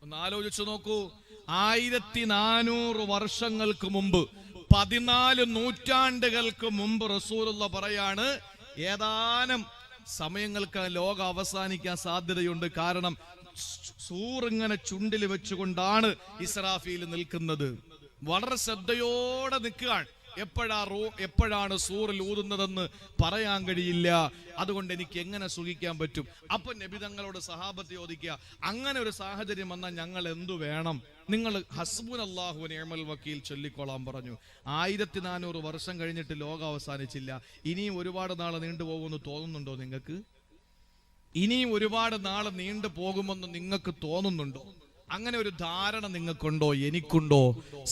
ഒന്ന് ആലോചിച്ചു നോക്കൂ. 1400 വർഷങ്ങൾക്ക് മുമ്പ്, 14 നൂറ്റാണ്ടുകൾക്ക് മുമ്പ് റസൂലുള്ള പറയാണ്, ഏതാനും സമയങ്ങൾക്ക് ലോകം അവസാനിക്കാൻ സാധ്യതയുണ്ട്. കാരണം സൂറിങ്ങനെ ചുണ്ടിൽ വെച്ചുകൊണ്ടാണ് ഇസ്രാഫീൽ നിൽക്കുന്നത്. വളരെ ശ്രദ്ധയോടെ നിൽക്കുകയാണ്. എപ്പോഴാണ് സൂറിൽ ഊതുന്നതെന്ന് പറയാൻ കഴിയില്ല. അതുകൊണ്ട് എനിക്ക് എങ്ങനെ സുഖിക്കാൻ പറ്റും? അപ്പൊ നബി തങ്ങളോട് സഹാബത്ത് ചോദിക്കുക, അങ്ങനെ ഒരു സാഹചര്യം വന്നാൽ ഞങ്ങൾ എന്തു വേണം? നിങ്ങൾ ഹസ്ബുനല്ലാഹു വ നിഅമൽ വക്കീൽ ചൊല്ലിക്കോളാൻ പറഞ്ഞു. 1400 വർഷം കഴിഞ്ഞിട്ട് ലോകം അവസാനിച്ചില്ല. ഇനിയും ഒരുപാട് നാൾ നീണ്ടുപോകുമെന്ന് തോന്നുന്നുണ്ടോ നിങ്ങൾക്ക്? ഇനിയും ഒരുപാട് നാൾ നീണ്ടു പോകുമെന്ന് നിങ്ങൾക്ക് തോന്നുന്നുണ്ടോ? അങ്ങനെ ഒരു ധാരണ നിങ്ങൾക്കുണ്ടോ? എനിക്കുണ്ടോ?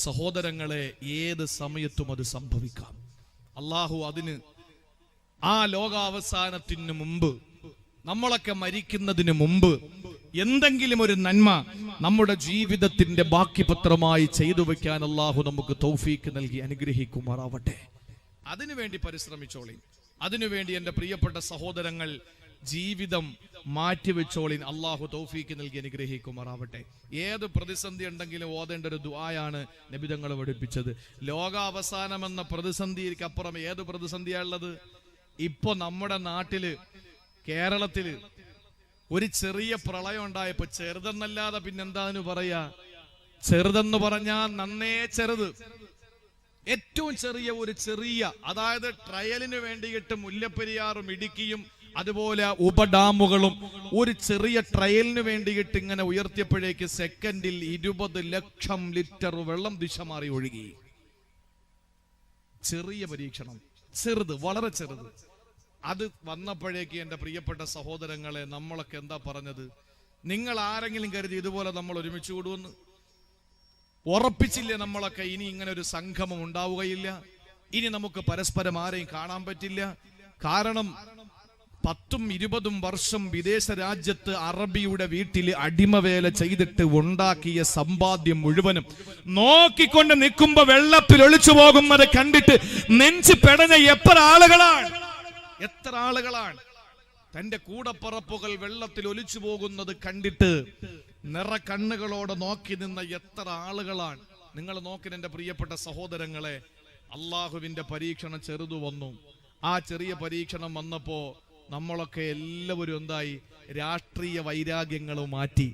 സഹോദരങ്ങളെ, ഏത് സമയത്തും അത് സംഭവിക്കാം. അള്ളാഹു അതിന്, ആ ലോകാവസാനത്തിന് മുമ്പ്, നമ്മളൊക്കെ മരിക്കുന്നതിന് മുമ്പ് എന്തെങ്കിലും ഒരു നന്മ നമ്മുടെ ജീവിതത്തിന്റെ ബാക്കി പത്രമായി ചെയ്തു വെക്കാൻ അള്ളാഹു നമുക്ക് തൗഫീക്ക് നൽകി അനുഗ്രഹിക്കുമാറാവട്ടെ. അതിനുവേണ്ടി പരിശ്രമിച്ചോളി. അതിനുവേണ്ടി എൻ്റെ പ്രിയപ്പെട്ട സഹോദരങ്ങൾ ജീവിതം മാറ്റിവെച്ചോളിൻ. അള്ളാഹു തൗഫീക്ക് നൽകി അനുഗ്രഹിക്കുമാറാവട്ടെ. ഏത് പ്രതിസന്ധി ഉണ്ടെങ്കിലും ഓതേണ്ട ഒരു ദുആയാണ് നബി തങ്ങൾ പഠിപ്പിച്ചത്. ലോകാവസാനം എന്ന പ്രതിസന്ധിക്കപ്പുറം ഏത് പ്രതിസന്ധിയാണുള്ളത്? ഇപ്പൊ നമ്മുടെ നാട്ടില്, കേരളത്തില് ഒരു ചെറിയ പ്രളയം ഉണ്ടായപ്പോ, ചെറുതെന്നല്ലാതെ പിന്നെന്താന്ന് പറയാ? ചെറുതെന്ന് പറഞ്ഞാൽ നന്നേ ചെറുത്, ഏറ്റവും ചെറിയ അതായത് ട്രയലിന് വേണ്ടിയിട്ട് മുല്ലപ്പെരിയാറും ഇടുക്കിയും അതുപോലെ ഉപഡാമുകളും ഒരു ചെറിയ ട്രയലിന് വേണ്ടിയിട്ട് ഇങ്ങനെ ഉയർത്തിയപ്പോഴേക്ക് സെക്കൻഡിൽ 20 ലക്ഷം ലിറ്റർ വെള്ളം ദിശ മാറി ഒഴുകി. ചെറിയ പരീക്ഷണം, ചെറുത്, വളരെ ചെറുത്. അത് വന്നപ്പോഴേക്ക് എൻ്റെ പ്രിയപ്പെട്ട സഹോദരങ്ങളെ, നമ്മളൊക്കെ എന്താ പറഞ്ഞത്? നിങ്ങൾ ആരെങ്കിലും കരുതി ഇതുപോലെ നമ്മൾ ഒരുമിച്ച് കൂടുമെന്ന്? ഉറപ്പിച്ചില്ലേ നമ്മളൊക്കെ ഇനി ഇങ്ങനെ ഒരു സംഗമം ഉണ്ടാവുകയില്ല, ഇനി നമുക്ക് പരസ്പരം ആരെയും കാണാൻ പറ്റില്ല? കാരണം 10ഉം 20ഉം വർഷം വിദേശ രാജ്യത്ത് അറബിയുടെ വീട്ടിൽ അടിമവേല ചെയ്തിട്ട് ഉണ്ടാക്കിയ സമ്പാദ്യം മുഴുവനും നോക്കിക്കൊണ്ട് നിൽക്കുമ്പോ വെള്ളത്തിൽ ഒളിച്ചു പോകുന്നത് കണ്ടിട്ട് നെഞ്ച് പെടഞ്ഞ എത്ര ആളുകളാണ് തന്റെ കൂടപ്പറപ്പുകൾ വെള്ളത്തിൽ ഒലിച്ചു പോകുന്നത് കണ്ടിട്ട് നിറ കണ്ണുകളോടെ നോക്കി നിന്ന എത്ര ആളുകളാണ്. നിങ്ങൾ നോക്കി എൻ്റെ പ്രിയപ്പെട്ട സഹോദരങ്ങളെ, അള്ളാഹുവിന്റെ പരീക്ഷണം ചെറുതു വന്നു. ആ ചെറിയ പരീക്ഷണം വന്നപ്പോ നമ്മളൊക്കെ എല്ലാവരും എന്തായി? രാഷ്ട്രീയ വൈരാഗ്യങ്ങളും മാറ്റി,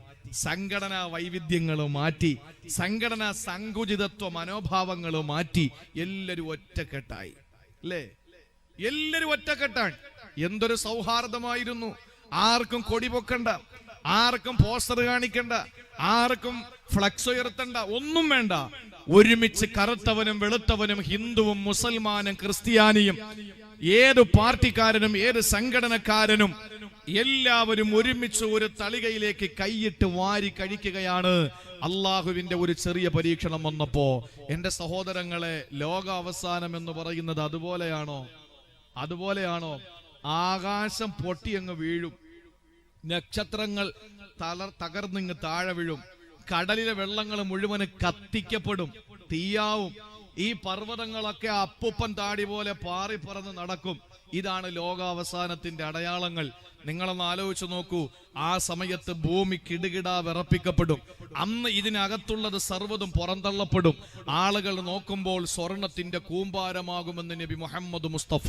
സംഘടനാ വൈവിധ്യങ്ങളും മാറ്റി, സംഘടനാ സങ്കുചിതത്വ മനോഭാവങ്ങളും മാറ്റി, എല്ലാവരും ഒറ്റക്കെട്ടായി. അല്ലേ? എല്ലാവരും ഒറ്റക്കെട്ടാണ്. എന്തൊരു സൗഹാർദ്ദമായിരുന്നു. ആർക്കും കൊടി പൊക്കണ്ട, ആർക്കും പോസ്റ്റർ കാണിക്കണ്ട, ആർക്കും ഫ്ലക്സ് ഉയർത്തണ്ട, ഒന്നും വേണ്ട. ഒരുമിച്ച് കറുത്തവനും വെളുത്തവനും, ഹിന്ദുവും മുസൽമാനും ക്രിസ്ത്യാനിയും, ഏത് പാർട്ടിക്കാരനും ഏത് സംഘടനക്കാരനും എല്ലാവരും ഒരുമിച്ച് ഒരു തളികയിലേക്ക് കൈയിട്ട് വാരി കഴിക്കുകയാണ്. അള്ളാഹുവിന്റെ ഒരു ചെറിയ പരീക്ഷണം വന്നപ്പോ എൻ്റെ സഹോദരങ്ങളെ, ലോകാവസാനം എന്ന് പറയുന്നത് അതുപോലെയാണോ? ആകാശം പൊട്ടിയങ്ങ് വീഴും, നക്ഷത്രങ്ങൾ തകർന്നിങ്ങ് താഴെ വീഴും, കടലിലെ വെള്ളങ്ങൾ മുഴുവന് കത്തിക്കപ്പെടും, തീയാവും. ഈ പർവ്വതങ്ങളൊക്കെ അപ്പുപ്പൻ താടി പോലെ പാറി പറന്ന് നടക്കും. ഇതാണ് ലോകാവസാനത്തിന്റെ അടയാളങ്ങൾ. നിങ്ങളൊന്ന് ആലോചിച്ച് നോക്കൂ. ആ സമയത്ത് ഭൂമി കിടുകിടാ വിറപ്പിക്കപ്പെടും. അന്ന് ഇതിനകത്തുള്ളത് സർവ്വതും പുറന്തള്ളപ്പെടും. ആളുകൾ നോക്കുമ്പോൾ സ്വർണത്തിന്റെ കൂമ്പാരമാകുമെന്ന് നബി മുഹമ്മദ് മുസ്തഫ.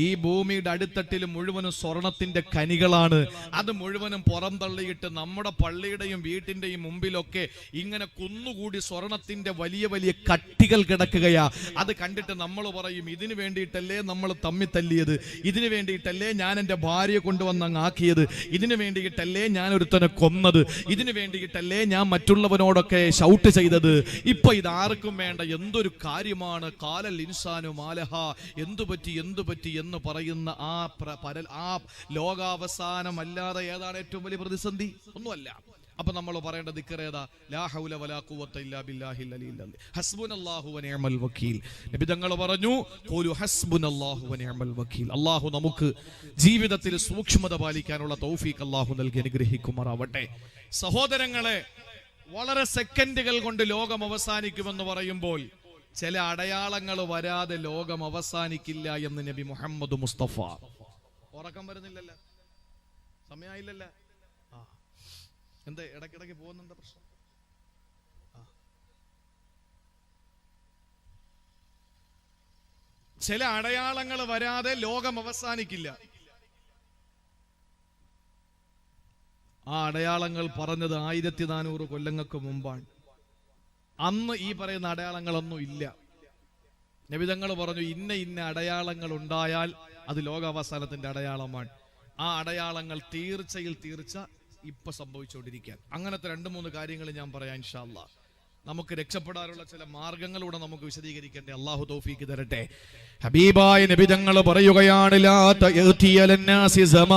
ഈ ഭൂമിയുടെ അടിത്തട്ടിൽ മുഴുവനും സ്വർണത്തിന്റെ കനികളാണ്. അത് മുഴുവനും പുറന്തള്ളിയിട്ട് നമ്മുടെ പള്ളിയുടെയും വീട്ടിന്റെയും മുമ്പിലൊക്കെ ഇങ്ങനെ കുന്നുകൂടി സ്വർണത്തിന്റെ വലിയ വലിയ കട്ടികൾ കിടക്കുകയാ. അത് കണ്ടിട്ട് നമ്മൾ പറയും, ഇതിനു വേണ്ടിയിട്ടല്ലേ നമ്മൾ തമ്മി തല്ലിയത്, ഇതിനു വേണ്ടിയിട്ടല്ലേ ഞാൻ എൻ്റെ ഭാര്യയെ കൊണ്ടുവന്ന് അങ്ങ് ആക്കിയത്, ഇതിനു വേണ്ടിയിട്ടല്ലേ ഞാൻ ഒരുത്തനെ കൊന്നത്, ഇതിനു വേണ്ടിയിട്ടല്ലേ ഞാൻ മറ്റുള്ളവനോടൊക്കെ ഷൗട്ട് ചെയ്തത്. ഇപ്പൊ ഇതാർക്കും വേണ്ട. എന്തൊരു കാര്യമാണ്. കാലൽ ഇൻസാനു മാലഹ, എന്തു പറ്റി എന്ന് പറയുന്ന ആ ലോകാവസാനം അല്ലാതെ ഏതാണ് ഏറ്റവും വലിയ പ്രതിസന്ധി? ഒന്നുമല്ല. അപ്പൊ നമ്മൾ പറയേണ്ട ദിക്ർ ഏതാ? ലാ ഹൗല വലാ ഖുവത ഇല്ലാ ബില്ലാഹിൽ അലിയിൽ അദീം, ഹസ്ബുനല്ലാഹു വ നിഅമൽ വക്കീൽ. നബി തങ്ങൾ പറഞ്ഞു, ഖൂലു ഹസ്ബുനല്ലാഹു വ നിഅമൽ വക്കീൽ. അല്ലാഹു നമുക്ക് ജീവിതത്തിൽ സൂക്ഷ്മത പാലിക്കാനുള്ള തൗഫീഖ് അല്ലാഹു നൽകി അനുഗ്രഹിക്കുമാറാവട്ടെ. സഹോദരങ്ങളെ, വളരെ സെക്കൻഡുകൾ കൊണ്ട് ലോകം അവസാനിക്കുമെന്ന് പറയുമ്പോൾ ചില അടയാളങ്ങൾ വരാതെ ലോകം അവസാനിക്കില്ല എന്ന് നബി മുഹമ്മദ് മുസ്തഫ. ഉറക്കം വരുന്നില്ലല്ലോ, സമയമായില്ലല്ലോ. എന്താ ഇടയ്ക്കിടയ്ക്ക് പോകുന്നുണ്ട് പ്രശ്നം? ചില അടയാളങ്ങൾ വരാതെ ലോകം അവസാനിക്കില്ല. ആ അടയാളങ്ങൾ പറഞ്ഞത് 1400 കൊല്ലങ്ങൾക്ക് മുമ്പാണ്. അന്ന് ഈ പറയുന്ന അടയാളങ്ങളൊന്നും ഇല്ല. നബിതങ്ങൾ പറഞ്ഞു ഇന്ന ഇന്ന അടയാളങ്ങൾ ഉണ്ടായാൽ അത് ലോകാവസാനത്തിന്റെ അടയാളമാണ്. ആ അടയാളങ്ങൾ തീർച്ചയിൽ തീർച്ച ഇപ്പൊ സംഭവിച്ചുകൊണ്ടിരിക്കാൻ. അങ്ങനത്തെ 2-3 കാര്യങ്ങൾ ഞാൻ പറയാം ഇൻഷാ അല്ലാഹ്. നമുക്ക് രക്ഷപ്പെടാനുള്ള ചില മാർഗങ്ങളൂടെ നമുക്ക് വിശദീകരിക്കട്ടെ. അള്ളാഹു തൗഫീക്ക് തരട്ടെ. ഹബീബായ നബിതങ്ങൾ പറയുകയാണ് ലാ തയതി അലന്നാസി സമാൻ,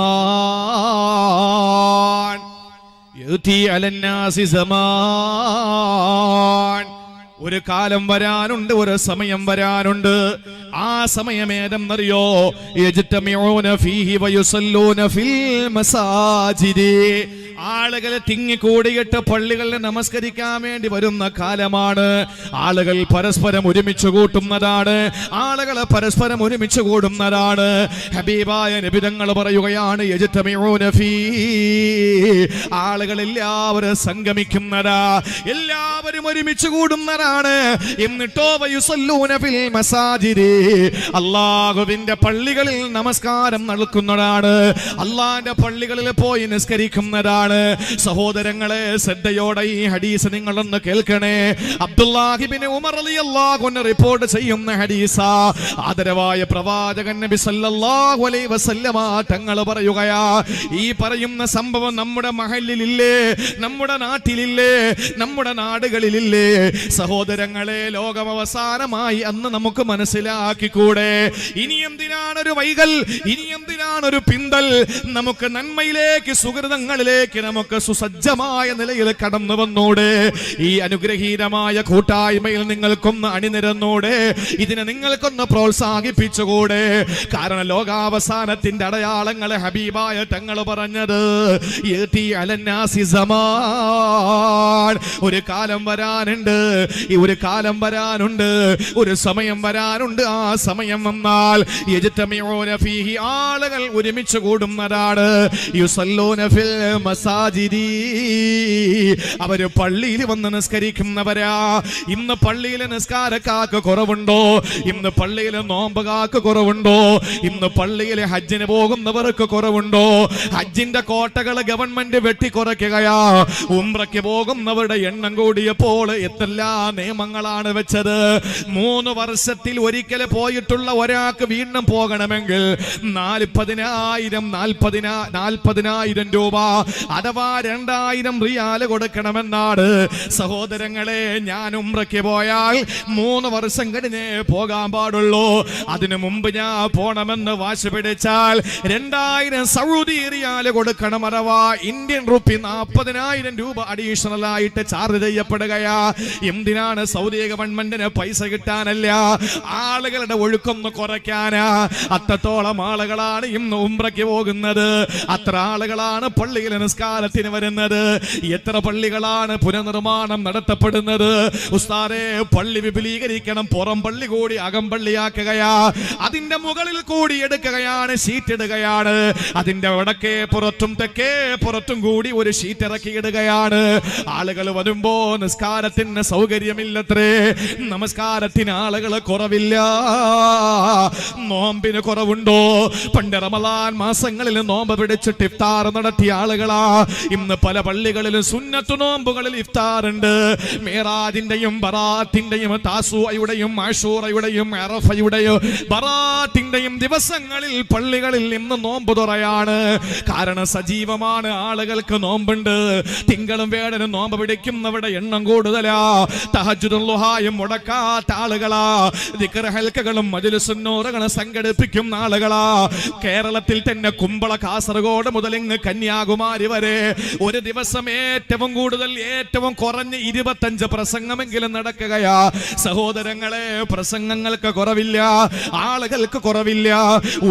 യതി അലന്നാസി സമാൻ. ഒരു കാലം വരാനുണ്ട്, ഒരു സമയം വരാനുണ്ട്. ആ സമയം ഏതെന്നറിയോ? യജ്തമിഊന ഫീഹി വയുസല്ലൂന ഫിൽ മസാജിദി. ആളുകൾ തിങ്ങിക്കൂടിയിട്ട് പള്ളികളിൽ നമസ്കരിക്കാൻ വേണ്ടി വരുന്ന കാലമാണ്. ആളുകൾ പരസ്പരം ഒരുമിച്ച് കൂട്ടുന്നതാണ്. ആളുകൾ പരസ്പരം ഒരുമിച്ച് കൂടുന്നതാണ്. ഹബീബായ നബിതങ്ങൾ പറയുകയാണ് യജ്തമിഊന ഫീഹി. ആളുകൾ എല്ലാവരും സംഗമിക്കുന്നതാ, എല്ലാവരും ഒരുമിച്ച് കൂടുന്നതാണ്. എന്നിട്ടോ വയുസല്ലൂന ഫിൽ മസാജിദി. അല്ലാഹുവിന്റെ പള്ളികളിൽ നമസ്കാരം നടക്കുന്നതാണ്. അല്ലാഹുവിന്റെ പള്ളികളിൽ പോയി നിസ്കരിക്കുന്നതാണ്. സഹോദരങ്ങളെ, ശ്രദ്ധയോടെ ഈ ഹദീസ് നിങ്ങളൊന്ന് കേൾക്കണേ. അബ്ദുല്ലാഹി ഇബ്നു ഉമർ റളിയല്ലാഹു അൻഹു റിപ്പോർട്ട് ചെയ്യുന്ന ഹദീസാ. ആദരവായ പ്രവാചകൻ നബി സല്ലല്ലാഹു അലൈഹി വസല്ലമ തങ്ങൾ പറയുകയാ, ഈ പറയുന്ന സംഭവം നമ്മുടെ മഹല്ലിലില്ലേ, നമ്മുടെ നാട്ടിലില്ലേ, നമ്മുടെ നാടുകളിലില്ലേ? സഹോദരങ്ങളെ, ലോകം അവസാനമായി അന്ന് നമുക്ക് മനസ്സിലാക്കിക്കൂടെ? ഇനി എന്തിനാണൊരു വൈകൽ? ഇനി എന്തിനാണൊരു പിന്തൽ? നമുക്ക് നന്മയിലേക്ക്, സുഹൃതങ്ങളിലേക്ക് നമുക്ക് സുസജ്ജമായ നിലയിൽ കടന്നു വന്നൂടെ? ഈ അനുഗ്രഹീതമായ കൂട്ടായ്മയിൽ നിങ്ങൾക്കൊന്ന് അണിനിരന്നൂടെ? ഇതിനെ നിങ്ങൾക്കൊന്ന് പ്രോത്സാഹിപ്പിച്ചുകൂടെ? കാരണം ലോകാവസാനത്തിന്റെ അടയാളങ്ങളെ ഹബീബായ തങ്ങൾ പറഞ്ഞത് യതി അലന്നാസി സമാൻ. ഒരു കാലം വരാനുണ്ട്, ഒരു കാലം വരാനുണ്ട്, ഒരു സമയം വരാനുണ്ട്. ആ സമയം വന്നാൽ യജ്തമിഊന ഫീഹി. ആളുകൾ ഒരുമിച്ച് കൂടുന്നതാണ്. യുസല്ലൂന ഫിൽ മസാജിദി. അവര് പള്ളിയിൽ വന്ന് നിസ്കരിക്കുന്നവരാ. ഇന്ന് പള്ളിയിലെ നിസ്കാരക്കാർക്ക് കുറവുണ്ടോ? ഇന്ന് പള്ളിയിലെ നോമ്പുകാർക്ക് കുറവുണ്ടോ? ഇന്ന് പള്ളിയിലെ ഹജ്ജിന് പോകുന്നവർക്ക് കുറവുണ്ടോ? ഹജ്ജിന്റെ കോട്ടകൾ ഗവൺമെന്റ് വെട്ടിക്കുറയ്ക്കുകയാ. ഉംറയ്ക്ക് പോകുന്നവരുടെ എണ്ണം കൂടിയപ്പോൾ എന്തെല്ലാം നിയമങ്ങളാണ് വെച്ചത്. 3 വർഷത്തിൽ ഒരിക്കൽ പോയിട്ടുള്ള ഒരാൾക്ക് വീണ്ടും പോകണമെങ്കിൽ 40,000 രൂപ അഥവാ 2000 റിയാൽ കൊടുക്കണമെന്നാണ്. സഹോദരങ്ങളെ, ഞാൻ ഉംറയ്ക്ക് പോയാൽ 3 വർഷം കഴിഞ്ഞേ പോകാൻ പാടുള്ളൂ. അതിനു മുമ്പ് ഞാൻ പോണമെന്ന് വാശി പിടിച്ചാൽ 2000 സൗദി റിയാൽ കൊടുക്കണം. അഥവാ ഇന്ത്യൻ റുപ്പി 40,000 രൂപ അഡീഷണൽ ആയിട്ട് ചാർജ് ചെയ്യപ്പെടുകയാ. എന്തിനാണ്? സൗദി ഗവൺമെന്റിന് പൈസ കിട്ടാനല്ല, ആളുകളുടെ ഒഴുക്കൊന്ന് കുറയ്ക്കാനാ. അത്രത്തോളം ആളുകളാണ് ഇന്ന് ഉംറയ്ക്ക് പോകുന്നത്. അത്ര ആളുകളാണ് പള്ളിയിൽ നിസ്കാരത്തിന് വരുന്നത്. എത്ര പള്ളികളാണ് പുനർനിർമ്മാണം നടത്തപ്പെടുന്നത്? ഉസ്താദേ, പള്ളി വിപുലീകരിക്കണം, പുറം പള്ളി കൂടി അകം പള്ളിയാക്കുകയാ. അതിന്റെ മുകളിൽ കൂടി എടുക്കുകയാണ്, ഷീറ്റ് ഇടുകയാണ്. അതിന്റെ വടക്കേ പുറത്തും തെക്കേ പുറത്തും കൂടി ഒരു ഷീറ്റ് ഇറക്കിയിടുകയാണ്. ആളുകൾ വരുമ്പോ നിസ്കാരത്തിന് സൗകര്യമില്ലത്രേ. നമസ്കാരത്തിന് ആളുകൾ കുറവില്ല. നോമ്പിന് കുറവുണ്ടോ? പണ്ട് റമളാൻ മാസങ്ങളിൽ നോമ്പ് പിടിച്ചിട്ട് ഇഫ്താർ നടത്തിയ ആളുകളാ. ഇന്ന് പല പള്ളികളിലും സുന്നത്ത് നോമ്പുകളിൽ ഇഫ്താറുണ്ട്. മേറാജിന്റെയും ബറാത്തിന്റെയും താസൂഅയുടെയും ആശൂറയുടെയും അറഫയുടെയും ബറാത്തിന്റെയും ദിവസങ്ങളിൽ പള്ളികളിൽ ഇന്ന് നോമ്പ് തുറയാണ്. കാരണം സജീവമാണ്, ആളുകൾക്ക് നോമ്പുണ്ട്. തിങ്കളും വേടനും നോമ്പ് പിടിക്കുന്നവരുടെ എണ്ണം കൂടുതലാ. തഹജ്ജുദുൽ ളുഹായും മുടക്കാത്ത ആളുകളാ. ദിക്ർ ഹൽക്കകളും മജ്ലിസുൻ നൂറുകളും സംഘടിപ്പിക്കുന്ന ആളുകളാ. കേരളത്തിൽ തന്നെ കുമ്പള, കാസർഗോഡ് മുതൽ ഇങ്ങ് കന്യാകുമാരി വരെ ഒരു ദിവസം ഏറ്റവും കൂടുതൽ, ഏറ്റവും കുറഞ്ഞ 25 പ്രസംഗമെങ്കിലും നടക്കുകയാ. സഹോദരങ്ങളെ, പ്രസംഗങ്ങൾക്ക് കുറവില്ല, ആളുകൾക്ക് കുറവില്ല,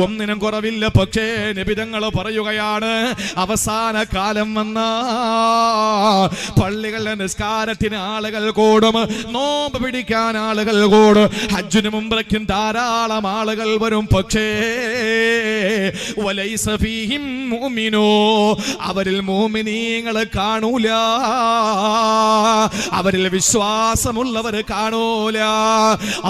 ഒന്നിനും കുറവില്ല. പക്ഷേ നബിതങ്ങൾ പറയുകയാണ് അവസാന കാലം വന്ന പള്ളി പള്ളികളിലെ നിസ്കാരത്തിന് ആളുകൾ കൂടും, നോമ്പ് പിടിക്കാൻ ആളുകൾ കൂടും, ഹജ്ജിനും ഉംറയ്ക്കും ധാരാളം ആളുകൾ വരും. പക്ഷേ വലൈസ ഫീഹിം മുഅ്മിനൂ, അവരിൽ മുഅ്മിനീങ്ങൾ കാണൂല, അവരിൽ വിശ്വാസമുള്ളവർ കാണൂല.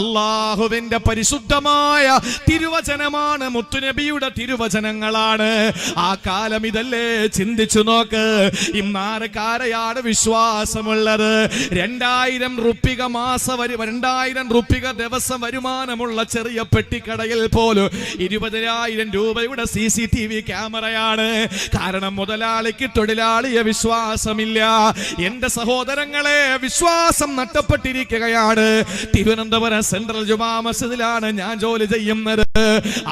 അല്ലാഹുവിന്റെ പരിശുദ്ധമായ തിരുവചനമാണ്, മുത്തുനബിയുടെ തിരുവചനങ്ങളാണ്. ആ കാലം ഇതല്ലേ? ചിന്തിച്ചു നോക്ക്. ഇന്നാരക്കാരെയാണ് വിശ്വാസമുള്ളത്? 2000 റുപ്പിക 2000 റുപ്പിക ദിവസം വരുമാനമുള്ള ചെറിയ പെട്ടിക്കടയിൽ പോലും 20,000 രൂപയുടെ CCTV ക്യാമറയാണ്. കാരണം മുതലാളിക്ക് തൊഴിലാളിയെ വിശ്വാസമില്ല. എന്റെ സഹോദരങ്ങളെ, വിശ്വാസം നഷ്ടപ്പെട്ടിരിക്കുകയാണ്. തിരുവനന്തപുരം സെൻട്രൽ ജുമാ മസ്ജിദിലാണ് ഞാൻ ജോലി ചെയ്യുന്നത്.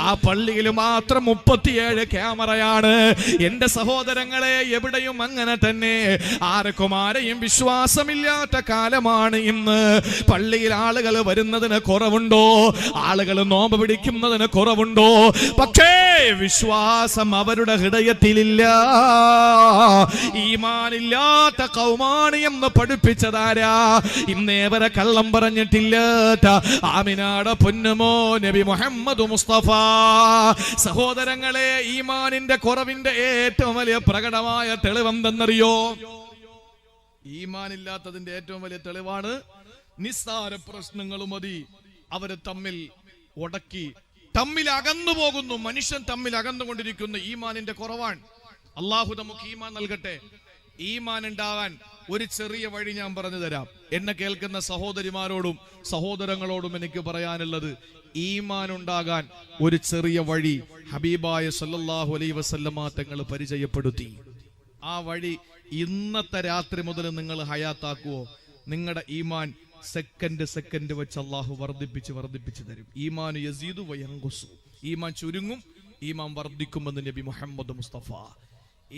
ആ പള്ളിയിൽ മാത്രം 37 ക്യാമറയാണ്. എന്റെ സഹോദരങ്ങളെ, എവിടെയും അങ്ങനെ തന്നെ. ആർക്കും ആരെയും വിശ്വാസമില്ലാത്ത കാലമാണ് ഇന്ന്. പള്ളിയിൽ ആളുകൾ വരുന്നതിന് കുറവുണ്ടോ? ആളുകൾ നോമ്പ് പിടിക്കുന്നതിന് കുറവുണ്ടോ? പക്ഷേ വിശ്വാസം അവരുടെ ഹൃദയത്തിലില്ല. ഈമാനില്ലാത്ത കൗമാണി എന്ന് പഠിപ്പിച്ചതാരാ? ഇന്നേവരെ കള്ളം പറഞ്ഞിട്ടില്ലാത്ത ആമിനാടെ പൊന്നുമോ നബി മുഹമ്മദ് മുസ്തഫ. സഹോദരങ്ങളെ, ഈമാനിന്റെ കുറവിന്റെ ഏറ്റവും വലിയ പ്രകടമായ തെളിവെന്തെന്നറിയോ? ഈമാനില്ലാത്തതിന്റെ ഏറ്റവും വലിയ തെളിവാണ് നിസ്സാര പ്രശ്നങ്ങൾ മതി അവര് തമ്മിൽ ഉടക്കി തമ്മിൽ അകന്നു പോകുന്നു. മനുഷ്യൻ തമ്മിൽ അകന്നുകൊണ്ടിരിക്കുന്ന ഈമാനിന്റെ കുറവാണ്. അള്ളാഹു നമുക്ക് ഈമാൻ നൽകട്ടെ. ഈമാൻ ഉണ്ടാകാൻ ഒരു ചെറിയ വഴി ഞാൻ പറഞ്ഞു തരാം. എന്നെ കേൾക്കുന്ന സഹോദരിമാരോടും സഹോദരങ്ങളോടും എനിക്ക് പറയാനുള്ളത്, ഈമാൻ ഉണ്ടാകാൻ ഒരു ചെറിയ വഴി ഹബീബായ സല്ലല്ലാഹു അലൈഹി വസല്ലമ തങ്ങൾ പരിചയപ്പെടുത്തി. ആ വഴി ഇന്നത്തെ രാത്രി മുതൽ നിങ്ങൾ ഹയാത്താക്കുവോ, നിങ്ങളുടെ ഈമാൻ സെക്കൻഡ് വെച്ച് അള്ളാഹു വർദ്ധിപ്പിച്ച് തരും. ഈമാൻ യസീദു വയൻഖുസു, ഈമാൻ ചുരുങ്ങും, ഈമാൻ വർദ്ധിക്കുമെന്ന് നബി മുഹമ്മദ് മുസ്തഫ.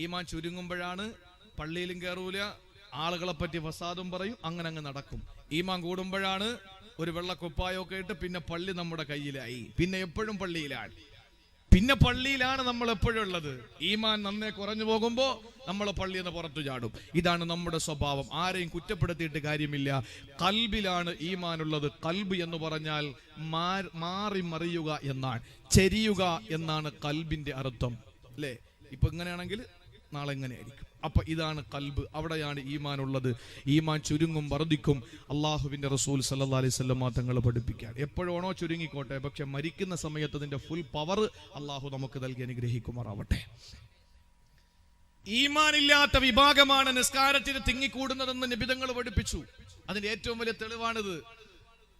ഈമാൻ ചുരുങ്ങുമ്പോഴാണ് പള്ളിയിലും കയറൂല, ആളുകളെ പറ്റി ഫസാദും പറയും, അങ്ങനെ അങ്ങ് നടക്കും. ഈമാൻ കൂടുമ്പോഴാണ് ഒരു വെള്ളക്കുപ്പായൊക്കെ ഇട്ട് പിന്നെ പള്ളി നമ്മുടെ കയ്യിലായി, പിന്നെ എപ്പോഴും പള്ളിയിലാണ്, പിന്നെ പള്ളിയിലാണ് നമ്മൾ എപ്പോഴും ഉള്ളത്. ഈമാൻ നന്നേ കുറഞ്ഞു പോകുമ്പോ നമ്മൾ പള്ളിയിൽ നിന്ന് പുറത്തു ചാടും. ഇതാണ് നമ്മുടെ സ്വഭാവം. ആരെയും കുറ്റപ്പെടുത്തിയിട്ട് കാര്യമില്ല. കൽബിലാണ് ഈമാനുള്ളത്. കൽബ് എന്ന് പറഞ്ഞാൽ മാറി മറിയുക എന്നാണ്, ചെരിയുക എന്നാണ് കൽബിന്റെ അർത്ഥം, അല്ലേ? ഇപ്പൊ ഇങ്ങനെയാണെങ്കിൽ നാളെ എങ്ങനെയായിരിക്കും. അപ്പൊ ഇതാണ് കൽബ്, അവിടെയാണ് ഈമാൻ ഉള്ളത്. ഈമാൻ ചുരുങ്ങും, വർദ്ധിക്കും. അള്ളാഹുവിന്റെ റസൂൽ സല്ലല്ലാഹു അലൈഹി വസല്ലം തങ്ങൾ പഠിപ്പിക്കാൻ എപ്പോഴാണോ ചുരുങ്ങിക്കോട്ടെ, പക്ഷെ മരിക്കുന്ന സമയത്ത് അതിന്റെ ഫുൾ പവർ അള്ളാഹു നമുക്ക് നൽകി അനുഗ്രഹിക്കുമാറാവട്ടെ. ഈമാനില്ലാത്ത വിഭാഗമാണ് നിസ്കാരത്തിന് തിങ്ങിക്കൂടുന്നതെന്ന് നിബിധങ്ങൾ പഠിപ്പിച്ചു. അതിന്റെ ഏറ്റവും വലിയ തെളിവാണിത്.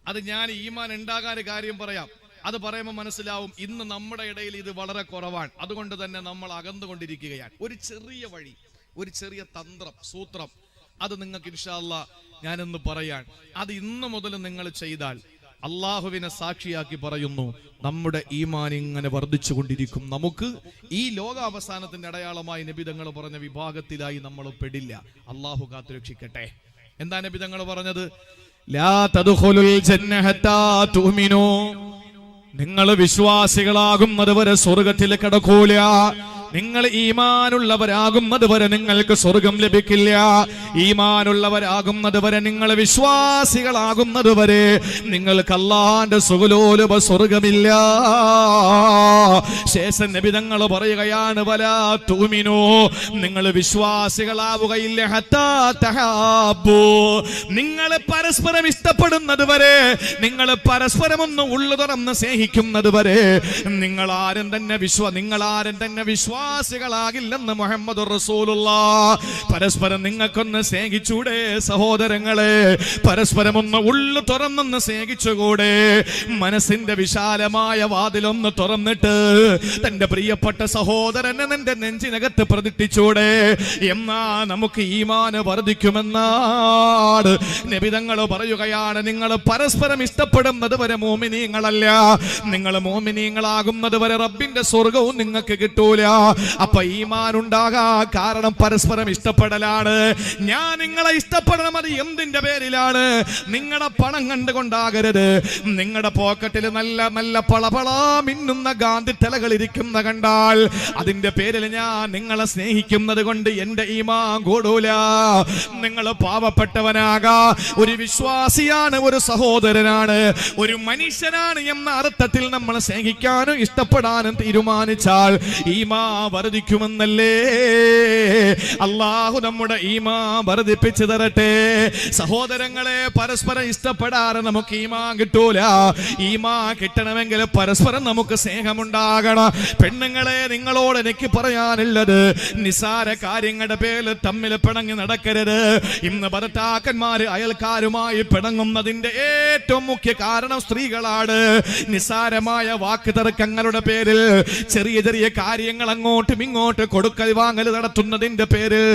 അത് ഞാൻ ഈമാൻ ഉണ്ടാകാൻ കാര്യം പറയാം. അത് പറയുമ്പോൾ മനസ്സിലാവും ഇന്ന് നമ്മുടെ ഇടയിൽ ഇത് വളരെ കുറവാണ്. അതുകൊണ്ട് തന്നെ നമ്മൾ അകന്നുകൊണ്ടിരിക്കുകയാണ്. ഒരു ചെറിയ വഴി, ഒരു ചെറിയ തന്ത്രം, സൂത്രം, അത് നിങ്ങൾക്ക് ഇൻഷാ അല്ലാഹ് ഞാനൊന്ന് പറയാൻ. അത് ഇന്ന് മുതൽ നിങ്ങൾ ചെയ്താൽ അള്ളാഹുവിനെ സാക്ഷിയാക്കി പറയുന്നു, നമ്മുടെ ഈമാൻ ഇങ്ങനെ വർദ്ധിച്ചു കൊണ്ടിരിക്കും. നമുക്ക് ഈ ലോകാവസാനത്തിന്റെ അടയാളമായി നബിതങ്ങൾ പറഞ്ഞ വിഭാഗത്തിലായി നമ്മൾ പെടില്ല. അള്ളാഹു കാത്തുരക്ഷിക്കട്ടെ. എന്താ നബിതങ്ങൾ പറഞ്ഞത്? ലാ തദ്ഖുലുൽ ജന്ന ഹത്താ തുഅ്മിനൂ, നിങ്ങൾ വിശ്വാസികളാകുന്നത് വരെ സ്വർഗത്തിൽ കടക്കൂല. നിങ്ങൾ ഈമാനുള്ളവരാകുന്നത് വരെ നിങ്ങൾക്ക് സ്വർഗം ലഭിക്കില്ല. ഈമാനുള്ളവരാകുന്നത് വരെ, നിങ്ങൾ വിശ്വാസികളാകുന്നത് വരെ നിങ്ങൾക്ക് അല്ലാഹുവിന്റെ സുഖലോലുപ സ്വർഗമില്ല. ശേഷം നബി തങ്ങൾ പറയുകയാണ്, വലാ തുഅ്മിനൂ, നിങ്ങൾ വിശ്വാസികളാവുകയില്ല, ഹത്താ തഹാബൂ, നിങ്ങൾ പരസ്പരം ഇഷ്ടപ്പെടുന്നത് വരെ, നിങ്ങൾ പരസ്പരം ഒന്ന് ഉള്ളു തുറന്ന് സ്നേഹിക്കുന്നത് വരെ നിങ്ങൾ ആരും തന്നെ വിശ്വാസികളാകില്ലെന്ന് മുഹമ്മദ് റസൂലുള്ളാഹ്. പരസ്പരം നിങ്ങൾക്കൊന്ന് സ്നേഹിച്ചൂടെ സഹോദരങ്ങളെ? പരസ്പരം ഒന്ന് ഉള്ളു തുറന്നൊന്ന് സ്നേഹിച്ചുകൂടെ? മനസ്സിന്റെ വിശാലമായ വാതിലൊന്ന് തുറന്നിട്ട് തന്റെ പ്രിയപ്പെട്ട സഹോദരനെ നിന്റെ നെഞ്ചിനകത്ത് പ്രതിഷ്ഠിച്ചൂടെ? എന്നാ നമുക്ക് ഈമാൻ വർദ്ധിക്കുമെന്നാണ് നബിതങ്ങൾ പറയുകയാണ്. നിങ്ങൾ പരസ്പരം ഇഷ്ടപ്പെടുന്നത് വരെ മോമിനീങ്ങളല്ല. നിങ്ങൾ മോമിനീങ്ങളാകുന്നത് വരെ റബ്ബിന്റെ സ്വർഗവും നിങ്ങൾക്ക് കിട്ടൂല. അപ്പൊ ഈമാൻ ഉണ്ടാകാ കാരണം പരസ്പരം ഇഷ്ടപ്പെടലാണ്. ഞാൻ നിങ്ങളെ ഇഷ്ടപ്പെടണം, അത് എന്തിന്റെ പേരിലാണ്? നിങ്ങളുടെ പണം കണ്ടുകൊണ്ടാകരുത്. നിങ്ങളുടെ പോക്കറ്റിൽ നല്ല നല്ല പളപളാ മിന്നുന്ന ഗാന്ധി തലകൾ ഇരിക്കുന്ന കണ്ടാൽ അതിന്റെ പേരിൽ ഞാൻ നിങ്ങളെ സ്നേഹിക്കുന്നത് കൊണ്ട് എന്റെ ഈമാൻ കൂടൂല. നിങ്ങൾ പാവപ്പെട്ടവനാകാ, ഒരു വിശ്വാസിയാണ്, ഒരു സഹോദരനാണ്, ഒരു മനുഷ്യനാണ് എന്ന അർത്ഥത്തിൽ നമ്മൾ സ്നേഹിക്കാനും ഇഷ്ടപ്പെടാനും തീരുമാനിച്ചാൽ ഈമാൻ വർദ്ധിക്കുമെന്നല്ലേ? അല്ലാഹു നമ്മുടെ ഈമാൻ വർദ്ധിപ്പിച്ചു തരട്ടെ. സഹോദരങ്ങളെ, പരസ്പരം ഇഷ്ടപ്പെടാതെ നമുക്ക് ഈമാൻ കിട്ടൂല. ഈമാൻ കിട്ടണമെങ്കിൽ പരസ്പരം നമുക്ക് സ്നേഹമുണ്ടാകണം. പെണ്ണുങ്ങളെ, നിങ്ങളോട് എനിക്ക് പറയാനുള്ളത്, നിസാര കാര്യങ്ങളുടെ പേരിൽ തമ്മിൽ പിണങ്ങി നടക്കരുത്. ഇന്ന് ഭർത്താക്കന്മാര് അയൽക്കാരുമായി പിണങ്ങുന്നതിന്റെ ഏറ്റവും മുഖ്യ കാരണം സ്ത്രീകളാണ്. നിസാരമായ വാക്ക് തർക്കങ്ങളുടെ പേരിൽ ചെറിയ ചെറിയ കാര്യങ്ങൾ അങ്ങോട്ടും ഇങ്ങോട്ട് കൊടുക്കൽ വാങ്ങൽ നടത്തുന്നതിന്റെ പേരിൽ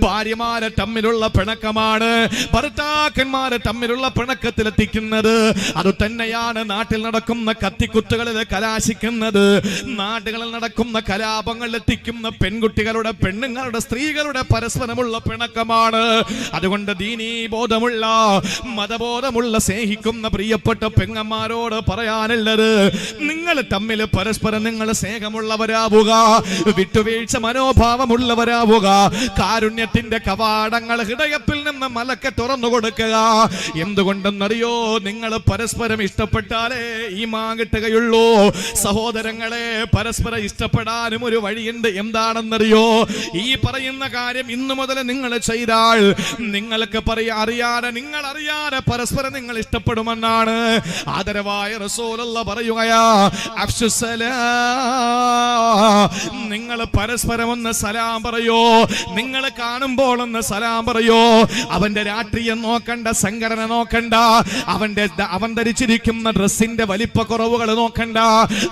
ഭാര്യമാരെ തമ്മിലുള്ള പിണക്കമാണ് ഭർത്താക്കന്മാരെ തമ്മിലുള്ള പിണക്കത്തിലെത്തിക്കുന്നത്. അത് തന്നെയാണ് നാട്ടിൽ നടക്കുന്ന കത്തിക്കുത്തുകളിൽ കലാശിക്കുന്നത്. നാടുകളിൽ നടക്കുന്ന കലാപങ്ങളിൽ എത്തിക്കുന്ന പെൺകുട്ടികളുടെ, പെണ്ണുങ്ങളുടെ, സ്ത്രീകളുടെ പരസ്പരമുള്ള പിണക്കമാണ്. അതുകൊണ്ട് ദീനീ ബോധമുള്ള, മതബോധമുള്ള, സ്നേഹിക്കുന്ന പ്രിയപ്പെട്ട പെങ്ങന്മാരോട് പറയാനുള്ളത്, നിങ്ങൾ തമ്മിൽ പരസ്പരം നിങ്ങൾ സ്നേഹമുള്ളവരാവുക, വിട്ടുവീഴ്ച മനോഭാവമുള്ളവരാവുക. കാരുണ്യത്തിന്റെ കവാടങ്ങൾ ഹൃദയത്തിൽ നിന്ന് മലക്കെ തുറന്നു കൊടുക്കുക. എന്തുകൊണ്ടെന്നറിയോ? നിങ്ങൾ പരസ്പരം ഇഷ്ടപ്പെട്ടാലേ ഈമാൻ കിട്ടുകയുള്ളൂ. സഹോദരങ്ങളെ, പരസ്പരം ഇഷ്ടപ്പെടാനും ഒരു വഴിയുണ്ട്. എന്താണെന്നറിയോ? ഈ പറയുന്ന കാര്യം ഇന്നു മുതൽ നിങ്ങൾ ചെയ്താൽ നിങ്ങൾക്ക് അറിയാതെ, നിങ്ങൾ അറിയാതെ പരസ്പരം നിങ്ങൾ ഇഷ്ടപ്പെടുമെന്നാണ് ആദരവായ റസൂലുള്ള പറയുകയാ. നിങ്ങൾ പരസ്പരം ഒന്ന് സലാം പറയോ. നിങ്ങൾ കാണുമ്പോൾ ഒന്ന് സലാം പറയോ. അവന്റെ രാഷ്ട്രീയം നോക്കണ്ട, സംഘടന നോക്കണ്ട, അവൻ ധരിച്ചിരിക്കുന്ന ഡ്രസ്സിന്റെ വലിപ്പക്കുറവുകൾ നോക്കണ്ട,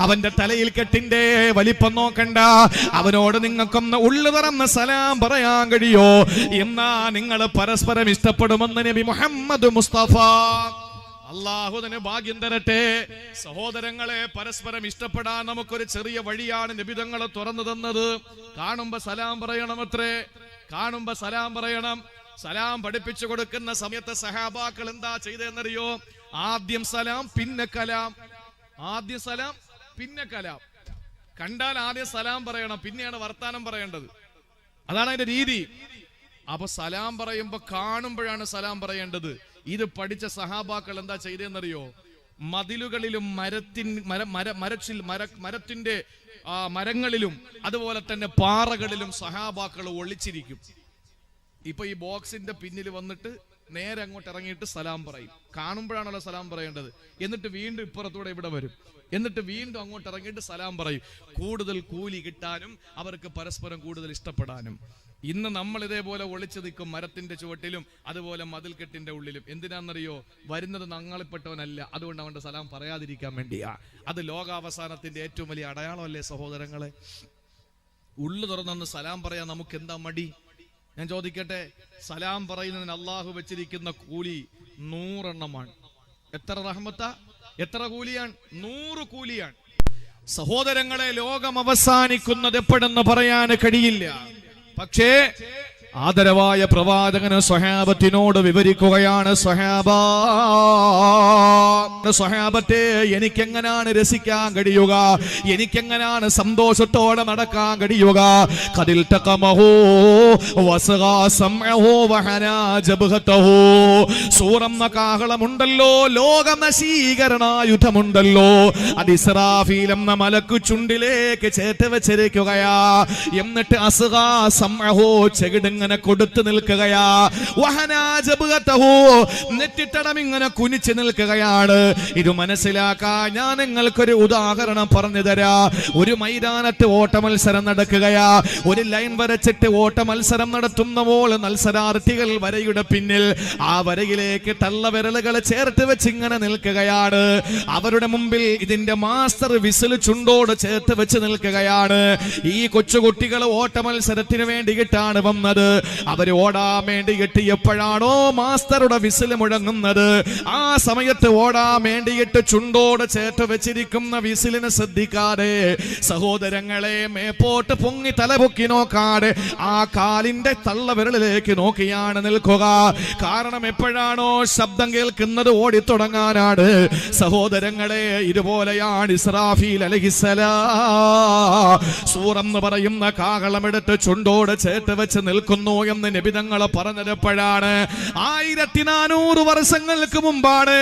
അവന്റെ തലയിൽ കെട്ടിന്റെ വലിപ്പം നോക്കണ്ട. അവനോട് നിങ്ങൾക്കൊന്ന് ഉള്ളു തുറന്ന് സലാം പറയാൻ കഴിയോ? എന്നാ നിങ്ങൾ പരസ്പരം ഇഷ്ടപ്പെടുമെന്ന് നബി മുഹമ്മദ് മുസ്തഫ. അല്ലാഹുവിന് ഭാഗ്യം തരട്ടെ. സഹോദരങ്ങളെ, പരസ്പരം ഇഷ്ടപ്പെടാൻ നമുക്കൊരു ചെറിയ വഴിയാണ് നബിതങ്ങളെ തുറന്നു തന്നത്. കാണുമ്പോ സലാം പറയണം, അത്രേ. കാണുമ്പോ സലാം പറയണം. സലാം പഠിപ്പിച്ചു കൊടുക്കുന്ന സമയത്ത് സഹാബാക്കൾ എന്താ ചെയ്തെന്നറിയോ? ആദ്യം സലാം, പിന്നെ കലാം. ആദ്യം സലാം, പിന്നെ കലാം. കണ്ടാൽ ആദ്യം സലാം പറയണം, പിന്നെയാണ് വർത്താനം പറയേണ്ടത്. അതാണ് അതിന്റെ രീതി. അപ്പൊ സലാം പറയുമ്പോ കാണുമ്പോഴാണ് സലാം പറയേണ്ടത്. ഇത് പഠിച്ച സഹാബാക്കൾ എന്താ ചെയ്തെന്നറിയോ? മതിലുകളിലും മരത്തിന്റെ മരങ്ങളിലും അതുപോലെ തന്നെ പാറകളിലും സഹാബാക്കൾ ഒളിച്ചിരിക്കും. ഇപ്പൊ ഈ ബോക്സിന്റെ പിന്നിൽ വന്നിട്ട് നേരെ അങ്ങോട്ട് ഇറങ്ങിയിട്ട് സലാം പറയും. കാണുമ്പോഴാണല്ലോ സലാം പറയേണ്ടത്. എന്നിട്ട് വീണ്ടും ഇപ്പുറത്തൂടെ ഇവിടെ വരും. എന്നിട്ട് വീണ്ടും അങ്ങോട്ട് ഇറങ്ങിയിട്ട് സലാം പറയും. കൂടുതൽ കൂലി കിട്ടാനും അവർക്ക് പരസ്പരം കൂടുതൽ ഇഷ്ടപ്പെടാനും. ഇന്ന് നമ്മൾ ഇതേപോലെ ഒളിച്ചു നിൽക്കും, മരത്തിന്റെ ചുവട്ടിലും അതുപോലെ മതിൽക്കെട്ടിന്റെ ഉള്ളിലും. എന്തിനാണെന്നറിയോ? വരുന്നത് ഞങ്ങളിൽപ്പെട്ടവനല്ല, അതുകൊണ്ട് അവന്റെ സലാം പറയാതിരിക്കാൻ വേണ്ടിയാ. അത് ലോകാവസാനത്തിന്റെ ഏറ്റവും വലിയ അടയാളമല്ലേ സഹോദരങ്ങളെ? ഉള്ളു തുറന്നൊന്ന് സലാം പറയാൻ നമുക്ക് എന്താ മടി? ഞാൻ ചോദിക്കട്ടെ, സലാം പറയുന്നതിന് അള്ളാഹു വെച്ചിരിക്കുന്ന കൂലി 100 എണ്ണമാണ്. എത്ര റഹ്മത്താ, എത്ര കൂലിയാണ്? 100 കൂലിയാണ്. സഹോദരങ്ങളെ, ലോകം അവസാനിക്കുന്നത് എപ്പോഴെന്ന് പറയാൻ കഴിയില്ല. പക്ഷേ ആദരവായ പ്രവാചകന് സ്വഹാബത്തിനോട് വിവരിക്കുകയാണ്. സ്വഹാബത്തെ, എനിക്കെങ്ങനാണ് രസിക്കാൻ കഴിയുക? എനിക്കെങ്ങനാണ് സന്തോഷത്തോടെ നടക്കാൻ കഴിയുക? ഖദിൽ തഖമഹു വസഗാ സമഉഹു വഹനാ ജബ്ഹതഹു. സൂറന്ന കാഹളമുണ്ടല്ലോ, ലോക നശീകരണായുധമുണ്ടല്ലോ, അത് ഇസ്രാഫീൽ എന്ന മലക്കു ചുണ്ടിലേക്ക് ചേർത്ത് വെച്ചിരിക്കുകയാ. എന്നിട്ട് അസ്ഗാ സമഉഹു, ചെകിടങ്ങ കൊടുത്തു നിൽക്കുകയാ. നെറ്റിത്തടം ഇങ്ങനെ കുനിച്ചു നിൽക്കുകയാണ്. ഇത് മനസ്സിലാക്കാൻ ഞാൻ നിങ്ങൾക്കൊരു ഉദാഹരണം പറഞ്ഞു തരാ. ഒരു മൈതാനത്ത് ഓട്ട മത്സരം നടക്കുകയാ. ഒരു ലൈൻ വരച്ചിട്ട് ഓട്ട മത്സരം നടത്തുന്ന പോലെ മത്സരാർത്ഥികൾ വരയുടെ പിന്നിൽ ആ വരയിലേക്ക് തള്ളവിരലുകൾ ചേർത്ത് വെച്ച് ഇങ്ങനെ നിൽക്കുകയാണ്. അവരുടെ മുമ്പിൽ ഇതിന്റെ മാസ്റ്റർ വിസിൽ ചുണ്ടോട് ചേർത്ത് വെച്ച് നിൽക്കുകയാണ്. ഈ കൊച്ചുകുട്ടികൾ ഓട്ട മത്സരത്തിന് വേണ്ടിയിട്ടാണ് വന്നത്. അവർ ഓടാൻ വേണ്ടി എത്തിയപ്പോഴാണോ മാസ്റ്ററുടെ വിസിൽ മുഴങ്ങുന്നത്. ആ സമയത്ത് ഓടാൻ വേണ്ടിയിട്ട് ചുണ്ടോട് ചേർത്ത് വെച്ചിരിക്കുന്ന വിസിലിനെ ശ്രദ്ധിക്കാതെ സഹോദരങ്ങളെ മേപ്പോട്ട് പൊങ്ങി തലപൊക്കി നോക്കാതെ ആ കാലിന്റെ തള്ളവിരലിലേക്ക് നോക്കിയാണ് നിൽക്കുക. കാരണം എപ്പോഴാണോ ശബ്ദം കേൾക്കുന്നത് ഓടിത്തുടങ്ങാനാണ്. സഹോദരങ്ങളെ ഇതുപോലെയാണ് ഇസ്രാഫീൽ അലൈഹിസ്സലാം സൂറെന്ന് പറയുന്ന കാഹളമെടുത്ത് ചുണ്ടോട് ചേർത്ത് വെച്ച് നിൽക്കുന്നു എന്ന് നബി തങ്ങൾ പറഞ്ഞപ്പോഴാണ്. 1400 വർഷങ്ങൾക്ക് മുമ്പാണ്.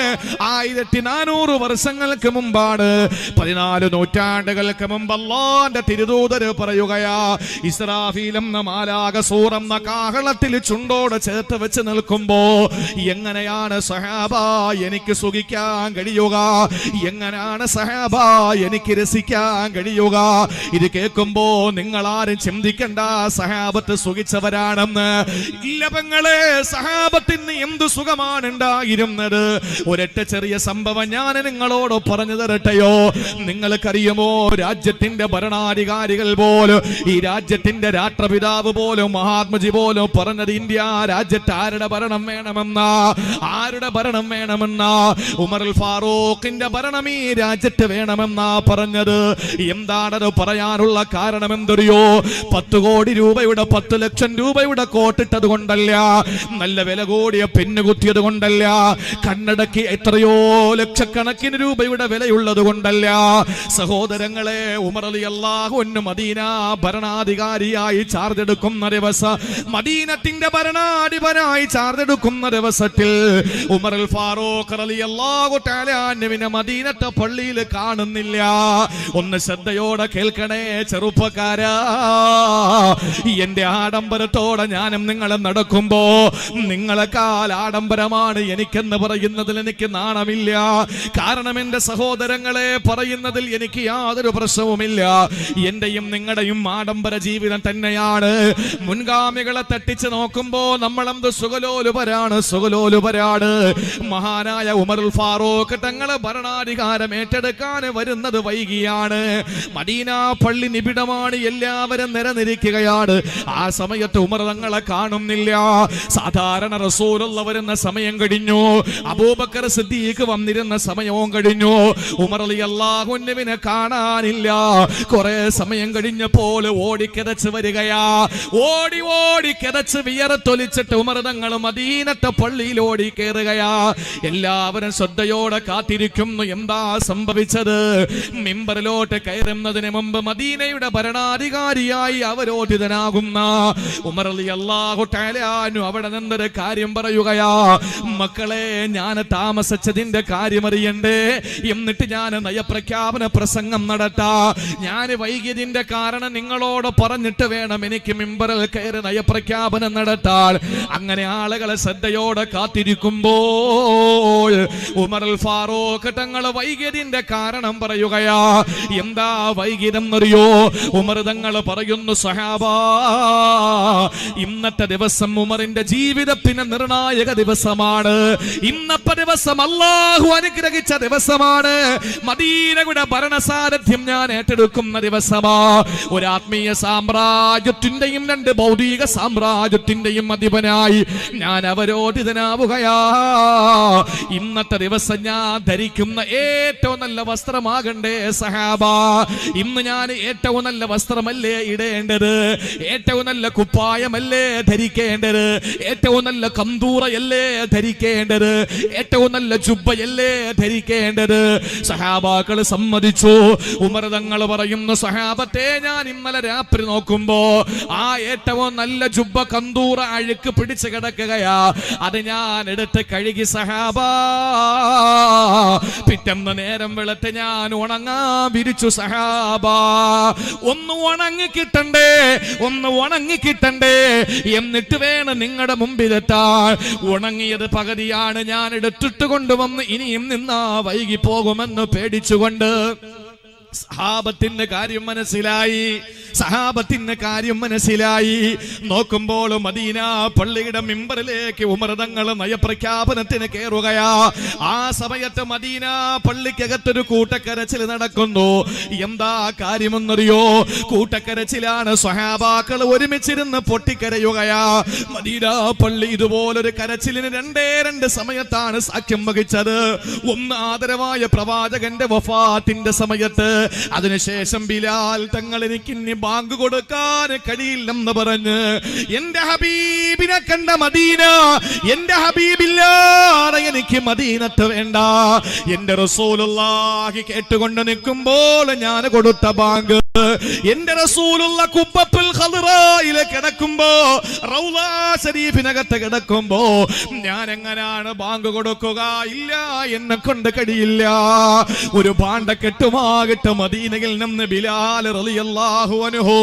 1400 വർഷങ്ങൾക്ക് മുമ്പാണ്, 14 നൂറ്റാണ്ടുകൾക്ക് മുമ്പ് അല്ലാഹുവിന്റെ തിരുദൂതർ പറയുകയാ, ഇസ്രാഫീൽ എന്ന മാലാഖ സൂറെന്ന കാഹളത്തിൽ ചുണ്ടോട് ചേർത്ത് വെച്ച് നിൽക്കുമ്പോ എങ്ങനെയാണ് സഹാബ എനിക്ക് സുഖിക്കാൻ കഴിയുക? എങ്ങനെയാണ് സഹാബ എനിക്ക് രസിക്കാൻ കഴിയുക? ഇത് കേൾക്കുമ്പോ നിങ്ങൾ ആരും ചിന്തിക്കണ്ട സഹാബത്ത് സുഖിച്ചവരാണെന്ന്. ഇല്ല പെങ്ങളെ, സഹാബത്തിന് എന്ത് സുഖമാണ് ഉണ്ടായിരുന്നത്? ഒരൊറ്റ ചെറിയ സംഭവം ഞാൻ നിങ്ങളോട് പറഞ്ഞു തരട്ടെയോ? നിങ്ങൾക്കറിയുമോ, രാജ്യത്തിന്റെ ഭരണാധികാരികൾ പോലും, ഈ രാജ്യത്തിന്റെ രാഷ്ട്രപിതാവ് പോലും, മഹാത്മജി പോലും പറഞ്ഞത് ഇന്ത്യ രാജ്യത്ത് ആരുടെ ഭരണം വേണമെന്നാ? ആരുടെ ഭരണം വേണമെന്നാ? ഉമറുൽ ഫാറൂഖിന്റെ ഭരണം ഈ രാജ്യത്ത് വേണമെന്നാ പറഞ്ഞത്. എന്താണത് പറയാനുള്ള കാരണം എന്തറിയോ? 10 കോടി രൂപയുടെ 10 ലക്ഷം രൂപയുടെ കോട്ടിട്ടത് കൊണ്ടല്ല, നല്ല വില കൂടിയ പെണ്ണ് കുത്തിയത് കൊണ്ടല്ല, കണ്ണടക്കി എത്രയോ ലക്ഷക്കണക്കിന് രൂപയുടെ വിലയുള്ളത് കൊണ്ടല്ല. സഹോദരങ്ങളെ, ഉമർ റളിയല്ലാഹു അൻഹു മദീന ഭരണാധികാരിയായി ചാർജ് എടുക്കുന്ന ദിവസം, മദീനത്തിന്റെ ഭരണാധിപനായി ചാർജ് എടുക്കുന്ന ദിവസത്തിൽ ഉമറുൽ ഫാറൂഖ് റളിയല്ലാഹു തആല അൻഹുവിനെ മദീനത്തെ പള്ളിയിൽ കാണുന്നില്ല. ഒന്ന് ശ്രദ്ധയോടെ കേൾക്കണേ ചെറുപ്പക്കാരാ, എന്റെ ആഡംബരത്തോടെ ഞാനും നിങ്ങളെ നടക്കുമ്പോ നിങ്ങളെക്കാൾ ആഡംബരമാണ് എനിക്കെന്ന് പറയുന്നതിൽ എനിക്ക് നാണമില്ല. കാരണം എന്റെ സഹോദരങ്ങളെ പറയുന്നതിൽ എനിക്ക് യാതൊരു പ്രശ്നവുമില്ല. എന്റെയും നിങ്ങളുടെയും ആഡംബര ജീവിതം തന്നെയാണ്. മുൻഗാമികളെ തട്ടിച്ച് നോക്കുമ്പോ നമ്മളെന്ത് സുഖലോലുപരാണ്, സുഖലോലുപരാണ്. മഹാനായ ഉമറുൽ ഫാറൂഖ് തങ്ങളെ ഭരണാധികാരം ഏറ്റെടുക്കാൻ വരുന്നത് വൈകിയാണ്. മദീന പള്ളി നിബിഡമാണ്, എല്ലാവരും നിരനിരിക്കുകയാണ്. ആ സമയത്ത് ഉമർ തങ്ങളെ കാണുന്നില്ല. സാധാരണ റസൂലുള്ള വരുന്ന സമയം കഴിഞ്ഞു, അബൂബക്കർ സിദ്ദീഖ് വന്നിരുന്ന സമയവും കഴിഞ്ഞു. ഉമർ റളിയല്ലാഹു അൻഹുവിനെ കാണാനില്ല. കുറെ സമയം കഴിഞ്ഞപ്പോൾ ഓടിക്കിതച്ച് വരികയാ. ഓടി ഓടി കിതച്ച് വിയർത്തൊലിച്ചിട്ട് ഉമർ തങ്ങൾ മദീനത്തെ പള്ളിയിൽ ഓടി കയറുകയാ. എല്ലാവരും ശ്രദ്ധയോടെ കാത്തിരിക്കുന്നു. എന്താ സംഭവിച്ചത്? മിമ്പറിലോട്ട് കയറുന്നതിന് മുമ്പ് മദീനയുടെ ഭരണാധികാരിയായി അവരോധിതനാകുന്ന ഉമർ റളിയല്ലാഹു തആല അൻഹു അവിടെ നിന്നൊരു കാര്യം പറയുകയാ. മക്കളെ, ഞാൻ താമസിച്ചതിന്റെ കാര്യം അറിയണ്ടേ? എന്നിട്ട് ഞാൻ നയപ്രഖ്യാപന പ്രസംഗം നടത്താ. ഞാൻ വൈകിയതിന്റെ കാരണം നിങ്ങളോട് പറഞ്ഞിട്ട് വേണം എനിക്ക് മിമ്പറിൽ കയറി നയപ്രഖ്യാപനം നടത്താൻ. അങ്ങനെ ആളുകളെ ശ്രദ്ധയോടെ കാത്തിരിക്കുമ്പോൾ ഉമറുൽ ഫാറൂഖ് തങ്ങൾ വൈകിയതിന്റെ കാരണം പറയുകയാ. എന്താ വൈകിയതെന്ന് അറിയോ? ഉമർ തങ്ങൾ പറയുന്നു, സഹാബാ, ഇന്നത്തെ ദിവസം ഉമറിന്റെ ജീവിതത്തിന് നിർണായക ദിവസമാണ്. ഇന്നത്തെ ദിവസം അല്ലാഹു അനുഗ്രഹിച്ച ദിവസമാണ്. മദീനയുടെ ഭരണസാരഥ്യം ഞാൻ ഏറ്റെടുക്കുന്ന ദിവസമാ. ഒരു ആത്മീയ സാമ്രാജ്യത്തിന്റെയും 2 ഭൗതിക സാമ്രാജ്യത്തിന്റെയും അധിപനായി ഞാൻ അവരോധിതനാവുകയാ. ഇന്നത്തെ ദിവസം ഞാൻ ധരിക്കുന്ന ഏറ്റവും നല്ല വസ്ത്രമാകണ്ടേ സഹാബ? ഇന്ന് ഞാൻ ഏറ്റവും നല്ല വസ്ത്രമല്ലേ ഇടേണ്ടത്? ഏറ്റവും നല്ല കുപ്പായമല്ലേ ധരിക്കേണ്ടത്? ഏറ്റവും നല്ല കന്തൂറയല്ലേ ധരിക്കേണ്ടത്? ഏറ്റവും നല്ല ജുബ്ബയല്ലേ ധരിക്കേണ്ടത്? സഹാബാക്കൾ സമ്മതിച്ചു. ഉമർ തങ്ങൾ പറയുന്നു, സഹാബത്തെ, ഞാൻ ഇന്നലെ രാത്രി നോക്കുമ്പോ ആ ഏറ്റവും നല്ല ജുബ്ബ കന്തൂറ അഴുക്ക് പിടിച്ച് കിടക്കുകയാ. അത് ഞാൻ എടുത്ത് കഴുകി സഹാബാ. പിറ്റേന്ന് നേരം വെളുത്ത് ഞാൻ ഉണങ്ങാൻ വിരിച്ചു സഹാബാ. ഒന്ന് ഉണങ്ങി കിട്ടണ്ടേ, ഒന്ന് ഉണങ്ങി കിട്ടണ്ടേ, എന്നിട്ട് വേണം നിങ്ങളുടെ മുമ്പിലെത്താൻ. ഉണങ്ങിയത് പകുതിയാണ് ഞാൻ എടുത്തിട്ട് കൊണ്ടുവന്ന് ഇനിയും നിന്നാ വൈകി പോകുമെന്ന് പേടിച്ചുകൊണ്ട് സഹാബത്തിന്റെ കാര്യം മനസ്സിലായി. സഹാബത്തിന് കാര്യം മനസ്സിലായി. നോക്കുമ്പോൾ മദീന പള്ളിയുടെ മിമ്പറിലേക്ക് ഉമർ തങ്ങൾ നയപ്രഖ്യാപനത്തിന് കയറുകയാ. ആ സമയത്ത് മദീന പള്ളിക്കകത്തൊരു കൂട്ടക്കരച്ചിൽ നടക്കുന്നു. എന്താ കാര്യമെന്നറിയോ? കൂട്ടക്കരച്ചിലാണ്. സ്വഹാബാക്കൾ ഒരുമിച്ചിരുന്ന് പൊട്ടിക്കരയുകയാ. മദീന പള്ളി ഇതുപോലൊരു കരച്ചിലിന് രണ്ട് സമയത്താണ് സാക്ഷ്യം വഹിച്ചത്. ഒന്ന് ആദരവായ പ്രവാചകന്റെ വഫാത്തിന്റെ സമയത്ത്, അതിനുശേഷം ബിലാൽ തങ്ങൾ എനിക്ക് ഇനി ബാങ്ക് കൊടുക്കാൻ കഴിയില്ലെന്ന് പറഞ്ഞ് എന്റെ ഹബീബിനെ കണ്ട മദീന, എന്റെ ഹബീബില്ലാതെ എനിക്ക് മദീനത്ത് വേണ്ട. എന്റെ റസൂലുള്ളാഹി കേട്ടുകൊണ്ട് നിൽക്കുമ്പോൾ ഞാൻ കൊടുത്ത ബാങ്ക്, എന്റെ റസൂലുള്ള കുബ്ബത്തുൽ ഖദ്റായിൽ കിടക്കുമ്പോ, റൗളാ ശരീഫിനകത്ത് കിടക്കുമ്പോ ഞാൻ എങ്ങനെയാണ് ബാങ്ക് കൊടുക്കുക? ഇല്ല, എന്നെ കൊണ്ട് കഴിയില്ല. ഒരു ഭാണ്ഡക്കെട്ടുമാകിട്ട് മദീനയിൽ നിന്ന് ബിലാൽ റളിയല്ലാഹു അൻഹു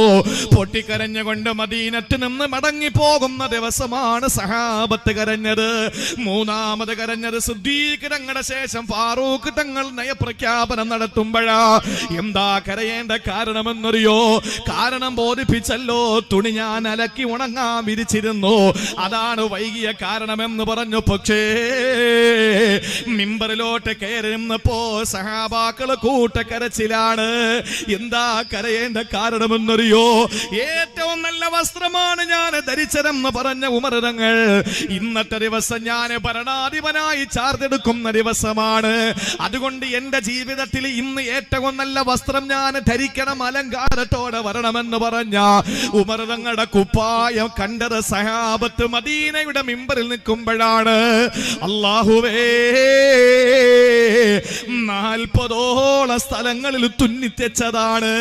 പൊട്ടിക്കരഞ്ഞുകൊണ്ട് മദീനത്ത് നിന്ന് മടങ്ങി പോകുന്ന ദിവസമാണ് സഹാബത്ത് കരഞ്ഞത്. മൂന്നാമത് കരഞ്ഞത് സിദ്ദീഖ് തങ്ങളുടെ ശേഷം ഫാറൂഖ് തങ്ങൾ നയപ്രഖ്യാപനം നടത്തുമ്പോഴാ. എന്താ കരയേണ്ട കാരണമെന്നറിയോ? കാരണം ബോധിപ്പിച്ചല്ലോ. തുണി ഞാൻ അലക്കി ഉണങ്ങാൻ വിരിച്ചിരുന്നു, അതാണ് വൈകിയ കാരണമെന്ന് പറഞ്ഞു. പക്ഷേ മിമ്പറിലോട്ട് കയറുന്നപ്പോ സഹാബാക്കള് കൂട്ടക്കരച്ചിലാണ്. എന്താ കരയേണ്ട കാരണമെന്നറിയോ? ഏറ്റവും നല്ല വസ്ത്രമാണ് ഞാൻ ധരിച്ചതെന്ന് പറഞ്ഞ ഉമർ തങ്ങൾ, ഇന്നത്തെ ദിവസം ഞാൻ ഭരണാധിപനായി ചാർജെടുക്കുന്ന ദിവസമാണ്. അതുകൊണ്ട് എന്റെ ജീവിതത്തിൽ ഇന്ന് ഏറ്റവും നല്ല വസ്ത്രം ഞാൻ ധരിക്കണം, അലങ്കാരത്തോടെ വരണമെന്ന് പറഞ്ഞ ഉമർ തങ്ങളുടെ കുപ്പായം കണ്ടത് സഹാബത്ത് മദീനയുടെ മിമ്പറിൽ നിൽക്കുമ്പോഴാണ്. അല്ലാഹുവേ, 40ഓളം സ്ഥലങ്ങളിൽ തുന്നിത്തെച്ചതാണ്.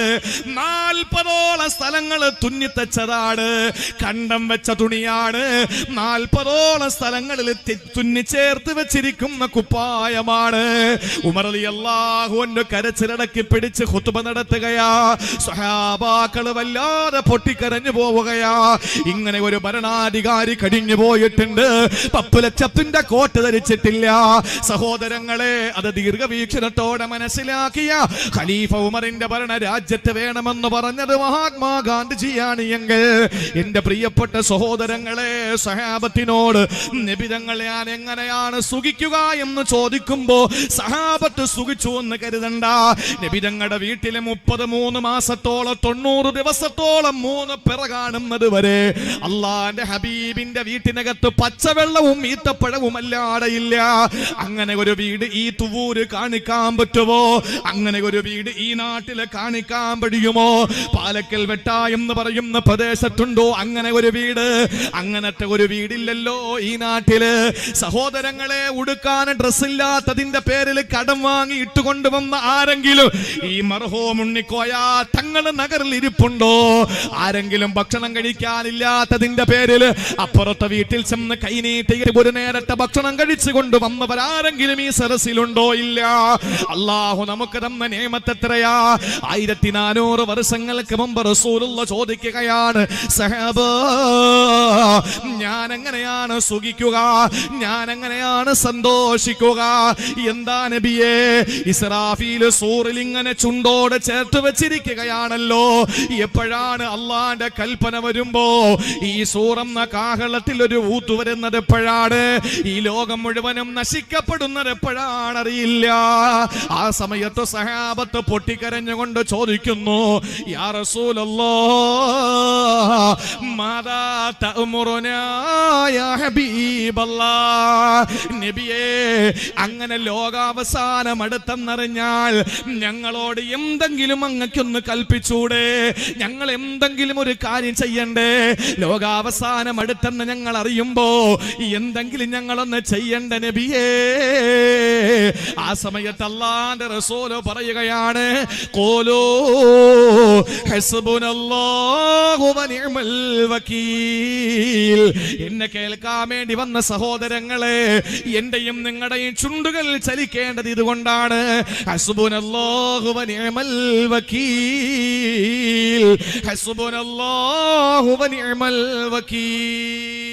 40ഓളം സ്ഥലങ്ങൾ തുന്നിത്തെച്ചതാണ്. കണ്ടം വെച്ച തുണിയാണ്. 40ഓളം സ്ഥലങ്ങളിൽ തുന്നിച്ചേർത്ത് വെച്ചിരിക്കുന്ന കുപ്പായമാണ്. ഉമർ റളിയല്ലാഹു അൻഹു കരച്ചിലടക്കി പിടിച്ച് ഖുത്ബ നടത്തുകയാ. സ്വഹാബാക്കള് വല്ലാതെ പൊട്ടിക്കരഞ്ഞു പോവുകയാ. ഇങ്ങനെ ഒരു ഭരണാധികാരി കഴിഞ്ഞു പോയിട്ടുണ്ട്. 10 ലക്ഷത്തിന്റെ കോട്ട് ധരിച്ചിട്ടില്ല. സഹോദരങ്ങളെ, അത് ദീർഘവീക്ഷണത്തോടെ മനസ്സിലാക്കിയ ഖലീഫ ഉമറിന്റെ ഭരണ രാജ്യത്ത് വേണമെന്ന് പറഞ്ഞത് മഹാത്മാഗാന്ധിജിയാണ് എങ്കിൽ, എന്റെ പ്രിയപ്പെട്ട സഹോദരങ്ങളെ, സഹാബത്തിനോട് നബി തങ്ങളെ ഞാൻ എങ്ങനെയാണ് സുഖിക്കുക എന്ന് ചോദിക്കുമ്പോ സഹാബത്ത് സുഖിച്ചു എന്ന് കരുതണ്ട. നബി തങ്ങളുടെ വീട്ടിലെ 33 മാസത്തോളം 90 ദിവസത്തോളം 3 പിറ കാണുന്നത് വരെ അള്ളാന്റെ ഹബീബിന്റെ വീട്ടിനകത്ത് പച്ചവെള്ളവും ഈത്തപ്പഴവും അല്ലാതെയില്ല. അങ്ങനെ ഒരു വീട് ഈ തുവൂര് കാണിക്കാൻ പറ്റുമോ? അങ്ങനെ ഒരു വീട് ഈ നാട്ടില് കാണിക്കാൻ കഴിയുമോ? പാലക്കൽ വെട്ട എന്ന് പറയുന്ന പ്രദേശത്തുണ്ടോ അങ്ങനെ ഒരു വീട്? അങ്ങനത്തെ ഒരു വീടില്ലല്ലോ ഈ നാട്ടില്. സഹോദരങ്ങളെ, ഉടുക്കാൻ ഡ്രസ്സില്ലാത്തതിന്റെ പേരിൽ കടം വാങ്ങി ഇട്ടുകൊണ്ടുവന്ന ആരെങ്കിലും ഈ മർഹൂം ഉണ്ണിക്കോയ തങ്ങള് നഗറിൽ ഇരിപ്പുണ്ടോ? ആരെങ്കിലും ഭക്ഷണം കഴിക്കാനില്ലാത്തതിന്റെ പേരിൽ അപ്പുറത്തെ വീട്ടിൽ ചെന്ന് കൈനീട്ടി ഒരു നേരത്തെ ഭക്ഷണം കഴിച്ചു കൊണ്ടുവന്നവരാരെങ്കിലും ഈ സരസിലുണ്ടോ? ഇല്ല. അള്ളാഹു നമുക്ക് തന്ന നിഅമത്ത് എത്രയാ? 1400 വർഷങ്ങൾക്ക് മുമ്പ് റസൂലുള്ള ചോദിക്കുകയാണ്, സഹബാ, ഞാൻ എങ്ങനെയാണ് സുഖിക്കുക? ഞാൻ എങ്ങനെയാണ് സന്തോഷിക്കുക? എന്താ നബിയേ? ഇസ്രാഫീൽ സൂറിൽ ഇങ്ങനെ ചുണ്ടോട് ചേർത്ത് വെച്ചിരിക്കുകയാണല്ലോ. എപ്പോഴാണ് അള്ളാന്റെ കൽപ്പന വരുമ്പോ ഈ സൂറെന്ന കാഹളത്തിൽ ഒരു ഊത്തു വരുന്നത് എപ്പോഴാണ്? ഈ ലോകം മുഴുവനും നശിക്കപ്പെടുന്നത് എപ്പോഴാണ്? അറിയില്ല. ആ സമയത്ത് സഹാബത്ത് പൊട്ടിക്കരഞ്ഞുകൊണ്ട് ചോദിക്കുന്നു, യാ റസൂലല്ലാഹ് മാദാ തഅമുറുനാ യാ ഹബീബല്ലാഹ്. നബിയേ, അങ്ങനെ ലോകാവസാനം അടുത്തെന്നറിഞ്ഞാൽ ഞങ്ങളോട് എന്തെങ്കിലും അങ്ങക്കൊന്ന് കൽപ്പിച്ചൂടെ? ഞങ്ങൾ എന്തെങ്കിലും ഒരു കാര്യം ചെയ്യണ്ടേ? ലോകാവസാനം അടുത്തെന്ന് ഞങ്ങൾ അറിയുമ്പോ എന്തെങ്കിലും ഞങ്ങളൊന്ന് ചെയ്യണ്ട നബിയേ. ആ സമയത്ത് അല്ലാഹുവിന്റെ റസൂൽ പറയുകയാണ്, ഖൂലൂ ഹസ്ബുനല്ലാഹു വനിഅമൽ വകീൽ. എന്നെ കേൾക്കാൻ വേണ്ടി വന്ന സഹോദരങ്ങളെ, എന്റെയും നിങ്ങളുടെയും ചുണ്ടുകൾ ചലിക്കേണ്ടത് ഇതുകൊണ്ടാണ്. ഹസ്ബുനല്ലാഹു വനിഅമൽ വകീൽ, ഹസ്ബുനല്ലാഹു വനിഅമൽ വകീൽ.